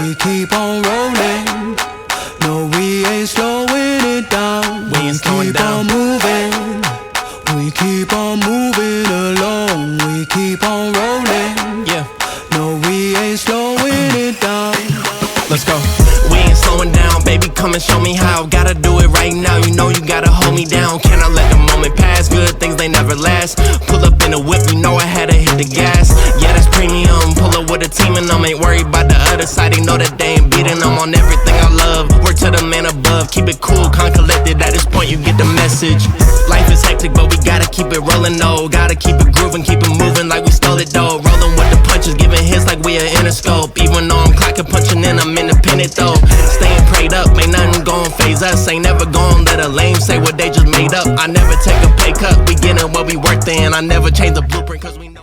we keep on rolling. No, we ain't slowing it down. We ain't slowing keep down. on moving. We keep on moving along. We keep on rolling. Yeah. No, we ain't slowing it down. Let's go. We ain't slowing down, baby, come and show me how. Gotta do it right now, you know you gotta hold me down. Cannot let the moment pass, good things they never last. Pull up in a whip, you know I had to hit the gas. Yeah, that's premium, pull up with a team and them. Ain't worried about the other side, they know that they ain't beating them on everything I love. Work to the man above, keep it cool, calm, collected. At this point you get the message. Life is hectic, but we gotta keep it rolling though. Gotta keep it grooving, keep it moving like we stole it though. Rolling with the punches, giving hits like we a Interscope. Even though I'm clocking, punching in, I'm independent though. Staying prayed up, ain't nothing gon' phase us. Ain't never gon' let a lame say what they just made up. I never take a pay cut, we gettin' what we worth in. I never change the blueprint cause we know